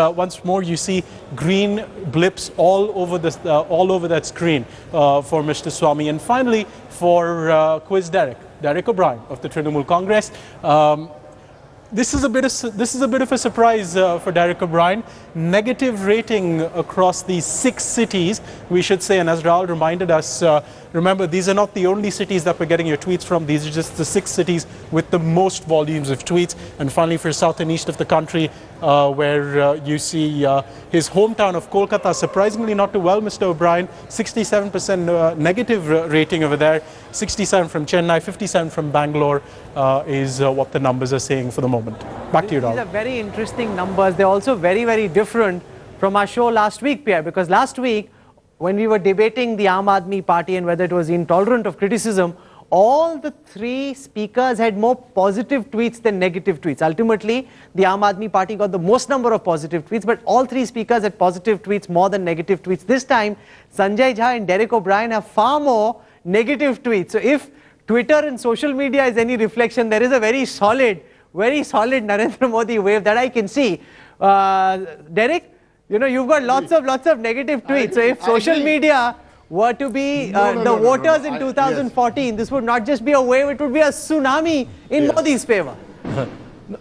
more you see green blips all over that screen for Mr. Swamy. And finally, for Quiz Derek O'Brien of the Trinamool Congress. This is a bit of a surprise for Derek O'Brien. Negative rating across these 6 cities, we should say. And as Rahul reminded us, remember, these are not the only cities that we're getting your tweets from. These are just the 6 cities with the most volumes of tweets. And finally, for south and east of the country, where you see his hometown of Kolkata, surprisingly not too well, Mr. O'Brien, 67% negative rating over there, 67 from Chennai, 57 from Bangalore is what the numbers are saying for the moment. Back to you, Rahul. These are very interesting numbers. They're also very, very different from our show last week, Pierre, because last week, when we were debating the Aam Aadmi Party and whether it was intolerant of criticism, all the 3 speakers had more positive tweets than negative tweets. Ultimately, the Aam Aadmi Party got the most number of positive tweets, but all 3 speakers had positive tweets more than negative tweets. This time, Sanjay Jha and Derek O'Brien have far more negative tweets. So if Twitter and social media is any reflection, there is a very solid Narendra Modi wave that I can see. Derek, you know, you've got lots of negative tweets. So if social media were to be the voters in 2014, this would not just be a wave, it would be a tsunami in Modi's favor.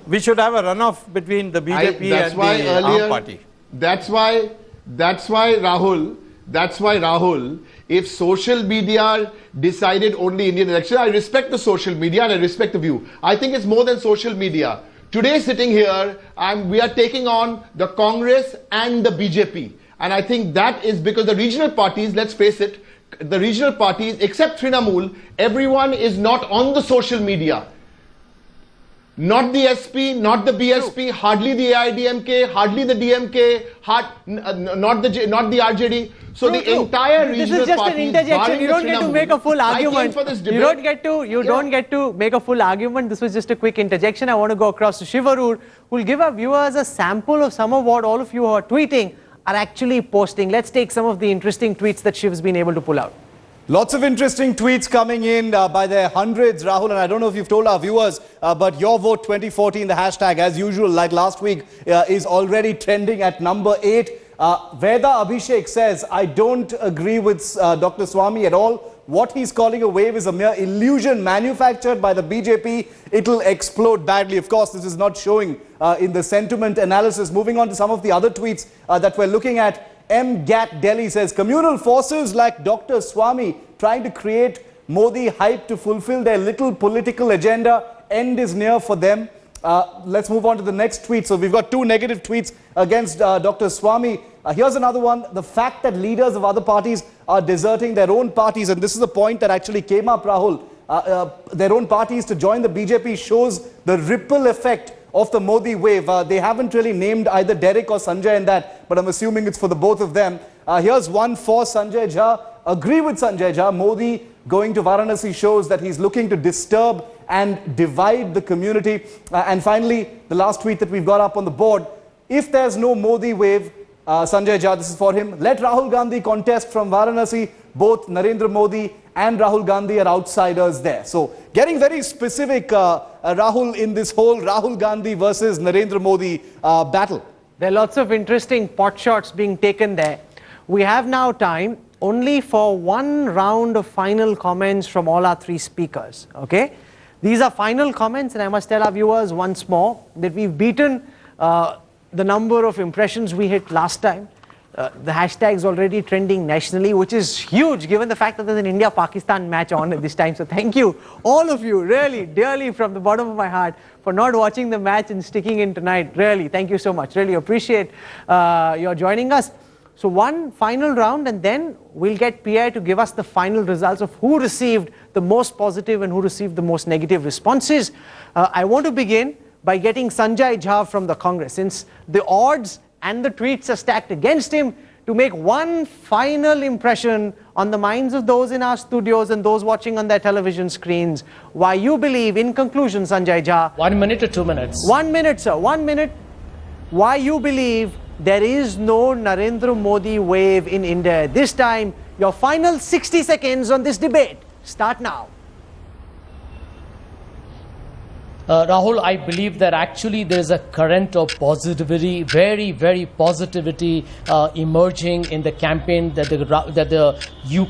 We should have a runoff between the BJP and the Aam Party. That's why Rahul, if social media decided only Indian election, I respect the social media and I respect the view. I think it's more than social media. Today sitting here, we are taking on the Congress and the BJP. And I think that is because the regional parties, let's face it, the regional parties, except Trinamool, everyone is not on the social media. Not the SP, not the BSP, hardly the AIDMK, hardly the DMK, not the RJD. So the entire regional parties... This is just an interjection. You don't get to make a full argument. You don't get to make a full argument. This was just a quick interjection. I want to go across to Shiv Arur, who will give our viewers a sample of some of what all of you who are tweeting are actually posting. Let's take some of the interesting tweets that Shiv's been able to pull out. Lots of interesting tweets coming in by their hundreds, Rahul, and I don't know if you've told our viewers, but your vote 2014, the hashtag, as usual, like last week, is already trending at number 8. Veda Abhishek says, I don't agree with Dr. Swamy at all. What he's calling a wave is a mere illusion manufactured by the BJP. It'll explode badly. Of course, this is not showing in the sentiment analysis. Moving on to some of the other tweets that we're looking at. M. Gat Delhi says, communal forces like Dr. Swamy trying to create Modi hype to fulfill their little political agenda. End is near for them. Let's move on to the next tweet. So we've got 2 negative tweets against Dr. Swamy. Here's another one. The fact that leaders of other parties are deserting their own parties, and this is a point that actually came up, Rahul, their own parties to join the BJP shows the ripple effect of the Modi wave. They haven't really named either Derek or Sanjay in that, but I'm assuming it's for the both of them. Here's one for Sanjay Jha. Agree with Sanjay Jha. Modi going to Varanasi shows that he's looking to disturb and divide the community. And finally, the last tweet that we've got up on the board. If there's no Modi wave, Sanjay Jha, this is for him, let Rahul Gandhi contest from Varanasi. Both Narendra Modi and Rahul Gandhi are outsiders there. So getting very specific, Rahul, in this whole Rahul Gandhi versus Narendra Modi battle. There are lots of interesting pot shots being taken there. We have now time only for one round of final comments from all our three speakers. Okay, these are final comments, and I must tell our viewers once more that we've beaten the number of impressions we hit last time. The hashtag's already trending nationally, which is huge given the fact that there's an India-Pakistan match on at this time. So thank you, all of you, really, dearly from the bottom of my heart, for not watching the match and sticking in tonight. Really, thank you so much. Really appreciate your joining us. So one final round, and then we'll get Pierre to give us the final results of who received the most positive and who received the most negative responses. I want to begin by getting Sanjay Jha from the Congress, since the odds and the tweets are stacked against him, to make one final impression on the minds of those in our studios and those watching on their television screens. Why you believe, in conclusion, Sanjay Jha. 1 minute or 2 minutes? 1 minute, sir. 1 minute. Why you believe there is no Narendra Modi wave in India this time. Your final 60 seconds on this debate. Start now. Rahul, I believe that actually there is a current of positivity, very, very positivity emerging in the campaign that the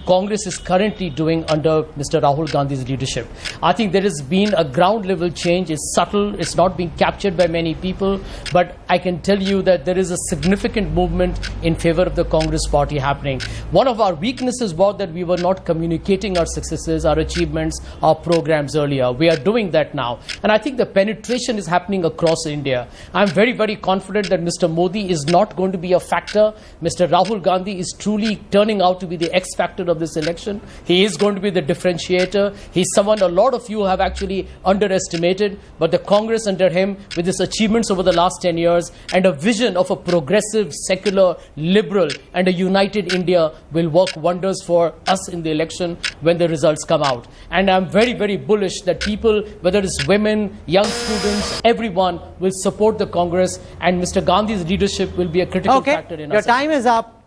Congress is currently doing under Mr. Rahul Gandhi's leadership. I think there has been a ground level change. It's subtle, it's not being captured by many people, but I can tell you that there is a significant movement in favor of the Congress party happening. One of our weaknesses was that we were not communicating our successes, our achievements, our programs earlier. We are doing that now. And I think the penetration is happening across India. I'm very, very confident that Mr. Modi is not going to be a factor. Mr. Rahul Gandhi is truly turning out to be the X factor of this election. He is going to be the differentiator. He's someone a lot of you have actually underestimated, but the Congress under him, with his achievements over the last 10 years and a vision of a progressive, secular, liberal and a united India, will work wonders for us in the election when the results come out. And I'm very, very bullish that people, whether it's women, young students, everyone will support the Congress, and Mr. Gandhi's leadership will be a critical factor in your time is up.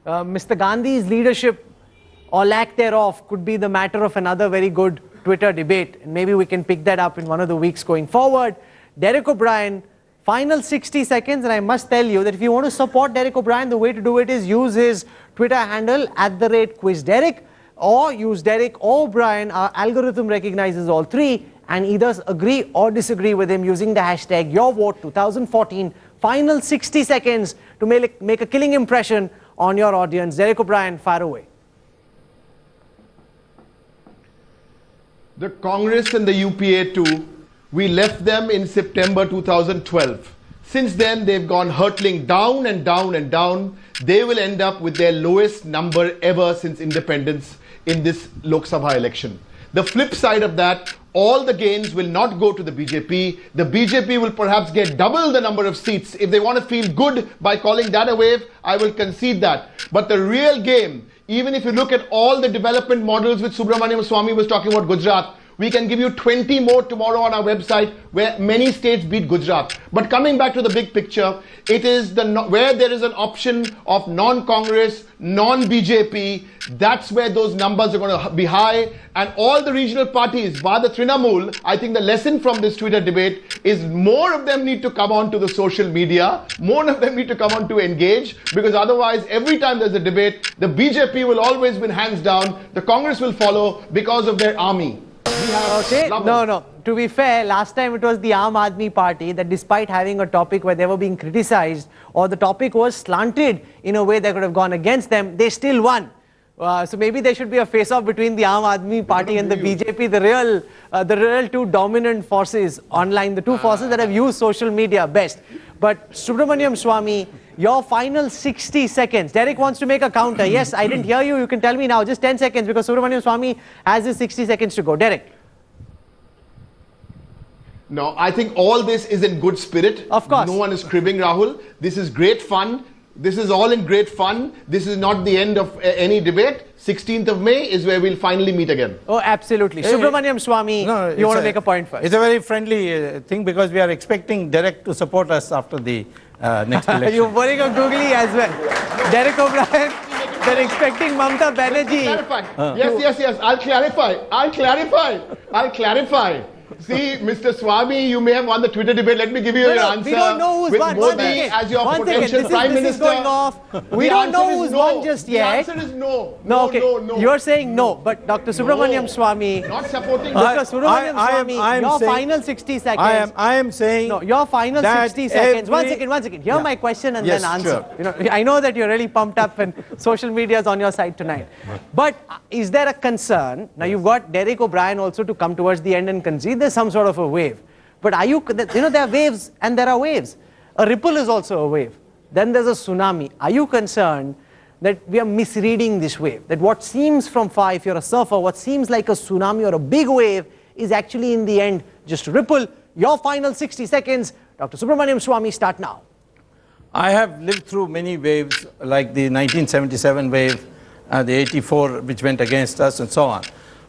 Mr. Gandhi's leadership, or lack thereof, could be the matter of another very good Twitter debate, and maybe we can pick that up in one of the weeks going forward. Derek O'Brien, final 60 seconds, and I must tell you that if you want to support Derek O'Brien, the way to do it is use his Twitter handle @QuizDerek, or use Derek or O'Brien. Our algorithm recognizes all three, and either agree or disagree with him using the hashtag YourVote2014. Final 60 seconds to make a killing impression on your audience. Derek O'Brien, fire away. The Congress and the UPA too, we left them in September 2012. Since then, they've gone hurtling down and down and down. They will end up with their lowest number ever since independence in this Lok Sabha election. The flip side of that, all the gains will not go to the BJP. The BJP will perhaps get double the number of seats. If they want to feel good by calling that a wave, I will concede that. But the real game, even if you look at all the development models which Subramaniam Swamy was talking about Gujarat, we can give you 20 more tomorrow on our website where many states beat Gujarat. But coming back to the big picture, it is where there is an option of non-Congress, non-BJP, that's where those numbers are going to be high. And all the regional parties, bar the Trinamool, I think the lesson from this Twitter debate is more of them need to come on to the social media, more of them need to come on to engage, because otherwise every time there's a debate, the BJP will always win hands down, the Congress will follow because of their army. Okay, no. To be fair, last time it was the Aam Aadmi Party that, despite having a topic where they were being criticized, or the topic was slanted in a way that could have gone against them, they still won. So maybe there should be a face-off between the Aam Aadmi Party and the BJP, the real two dominant forces online, the two forces that have used social media best. But Subramaniam Swamy, your final 60 seconds. Derek wants to make a counter. Yes, I didn't hear you. You can tell me now. Just 10 seconds, because Subramaniam Swamy has his 60 seconds to go. Derek. No, I think all this is in good spirit. Of course. No one is cribbing, Rahul. This is great fun. This is all in great fun. This is not the end of any debate. 16th of May is where we'll finally meet again. Oh, absolutely. Subramaniam Swami, you want to make a point first? It's a very friendly thing because we are expecting Derek to support us after the next election. You're worrying of googly as well. Derek O'Brien, they're expecting Mamata Banerjee. Yes. I'll clarify. See, Mr. Swami, you may have won the Twitter debate. Let me give you your answer. We don't know who's with won. Modi as your potential Prime This is Minister. going off. We don't know who's won just yet. The answer is no. No. You're saying no, but Dr. Subramaniam Swami, Not supporting Dr. Subramaniam Swami, your saying, final 60 seconds. I am saying. No, your final 60 seconds. One second. Hear my question and Yes, then answer. sure. You know, I know that you're really pumped up and social media is on your side tonight. But is there a concern? Now you've got Derek O'Brien also to come towards the end and concede. There's some sort of a wave. But are you know, there are waves and there are waves. A ripple is also a wave. Then there's a tsunami. Are you concerned that we are misreading this wave? That what seems from far, if you're a surfer, what seems like a tsunami or a big wave is actually in the end just a ripple. Your final 60 seconds. Dr. Subramaniam Swami, start now. I have lived through many waves like the 1977 wave, the 84 which went against us and so on.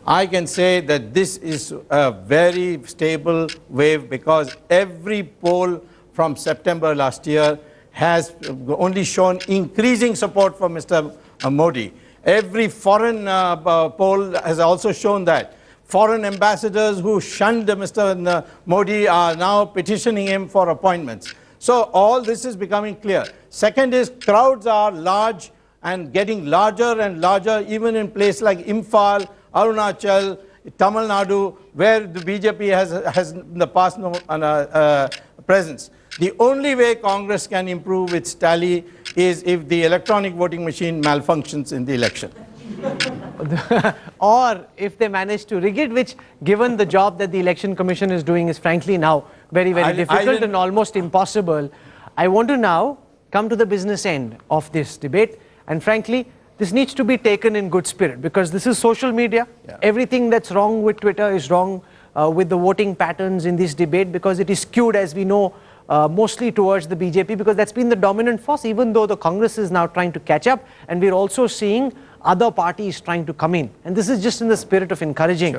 I can say that this is a very stable wave because every poll from September last year has only shown increasing support for Mr. Modi. Every foreign poll has also shown that. Foreign ambassadors who shunned Mr. Modi are now petitioning him for appointments. So all this is becoming clear. Second is crowds are large and getting larger and larger even in places like Imphal, Arunachal, Tamil Nadu, where the BJP has in the past no presence. The only way Congress can improve its tally is if the electronic voting machine malfunctions in the election. Or if they manage to rig it, which given the job that the Election Commission is doing is frankly now very difficult and almost impossible. I want to now come to the business end of this debate, and frankly this needs to be taken in good spirit because this is social media. Everything that's wrong with Twitter is wrong with the voting patterns in this debate because it is skewed, as we know, mostly towards the BJP because that's been the dominant force, even though the Congress is now trying to catch up, and we're also seeing other parties trying to come in. And this is just in the spirit of encouraging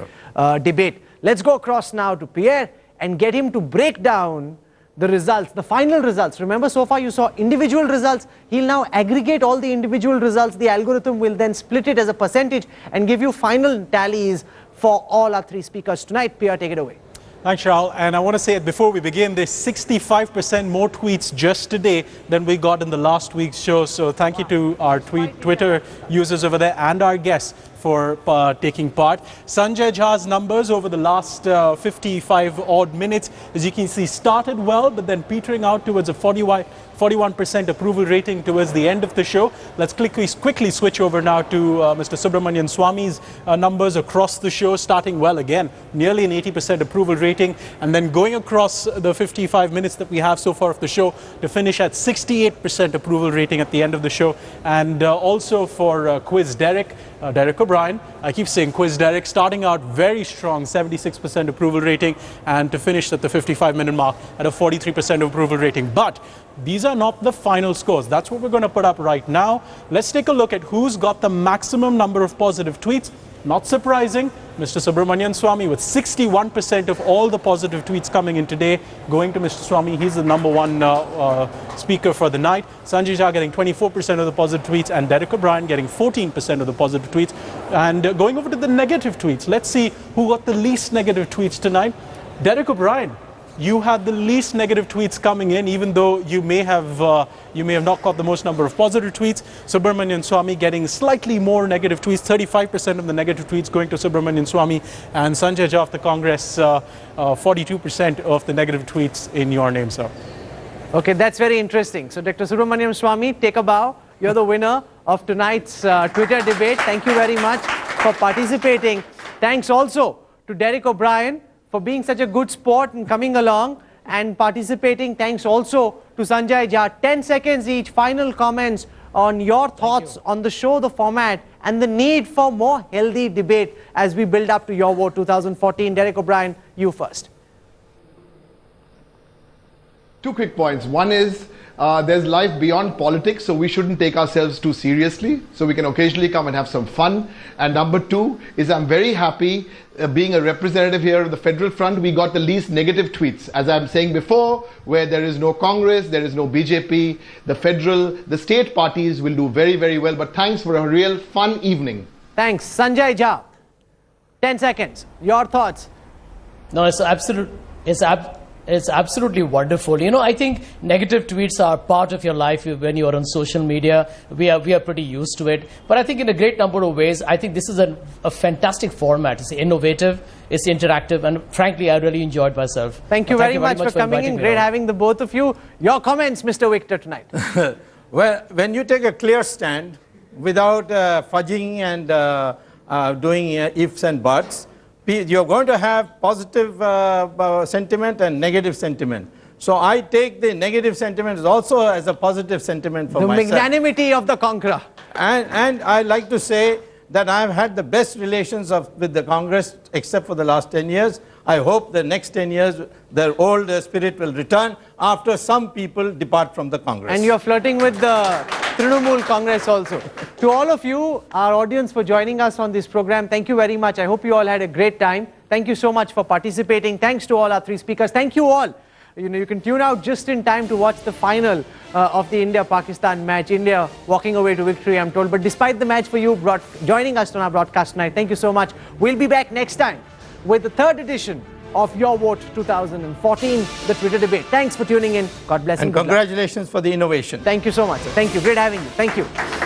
debate. Let's go across now to Pierre and get him to break down the results, the final results. Remember, so far you saw individual results. He'll now aggregate all the individual results. The algorithm will then split it as a percentage and give you final tallies for all our three speakers tonight. Pierre, take it away. Thanks, Rahul. And I want to say before we begin, there's 65% more tweets just today than we got in the last week's show. So thank you to our Twitter users over there and our guests for taking part. Sanjay Jha's numbers over the last 55 odd minutes, as you can see, started well, but then petering out towards a 41% approval rating towards the end of the show. Let's quickly switch over now to Mr. Subramanian Swami's numbers across the show, starting well again, nearly an 80% approval rating, and then going across the 55 minutes that we have so far of the show to finish at 68% approval rating at the end of the show. And also for Quiz Derek O'Brien, I keep saying Quiz Derek, starting out very strong, 76% approval rating, and to finish at the 55-minute mark at a 43% approval rating. But these are not the final scores. That's what we're going to put up right now. Let's take a look at who's got the maximum number of positive tweets. Not surprising, Mr. Subramanian Swami with 61% of all the positive tweets coming in today going to Mr. Swami. He's the number one speaker for the night. Sanjay Jha getting 24% of the positive tweets and Derek O'Brien getting 14% of the positive tweets. And going over to the negative tweets, let's see who got the least negative tweets tonight. Derek O'Brien, you had the least negative tweets coming in, even though you may have not got the most number of positive tweets. Subramanian Swami getting slightly more negative tweets, 35% of the negative tweets going to Subramanian Swami, and Sanjay Jha of the Congress, 42% of the negative tweets in your name, sir. Okay, that's very interesting. So Dr. Subramaniam Swami, take a bow. You're the winner of tonight's Twitter debate. Thank you very much for participating. Thanks also to Derek O'Brien for being such a good sport and coming along and participating. Thanks also to Sanjay Jha. 10 seconds each, final comments on your thoughts on the show, the format, and the need for more healthy debate as we build up to your vote 2014. Derek O'Brien, you first. Two quick points. One is there's life beyond politics, so we shouldn't take ourselves too seriously. So we can occasionally come and have some fun. And number two is I'm very happy being a representative here of the Federal Front. We got the least negative tweets. As I'm saying before, where there is no Congress, there is no BJP, the state parties will do very, very well. But thanks for a real fun evening. Thanks. Sanjay Jha, 10 seconds. Your thoughts? No, it's absolutely wonderful. You know, I think negative tweets are part of your life when you are on social media. We are pretty used to it. But I think in a great number of ways, I think this is a fantastic format. It's innovative, it's interactive, and frankly, I really enjoyed myself. Thank you very much for coming in. Great having the both of you. Your comments, Mr. Victor, tonight. Well, when you take a clear stand without fudging and doing ifs and buts, you're going to have positive sentiment and negative sentiment. So I take the negative sentiment also as a positive sentiment for myself. The magnanimity of the conqueror. And I like to say that I've had the best relations with the Congress except for the last 10 years. I hope the next 10 years their old spirit will return after some people depart from the Congress. And you're flirting with the Trinamool Congress also. To all of you, our audience, for joining us on this program, thank you very much. I hope you all had a great time. Thank you so much for participating. Thanks to all our three speakers. Thank you all. You can tune out just in time to watch the final of the India-Pakistan match. India walking away to victory, I'm told. But despite the match, for you joining us on our broadcast tonight, thank you so much. We'll be back next time with the third edition of Your Vote 2014, the Twitter debate. Thanks for tuning in. God bless and congratulations for the innovation. Thank you so much. Thank you. Great having you. Thank you.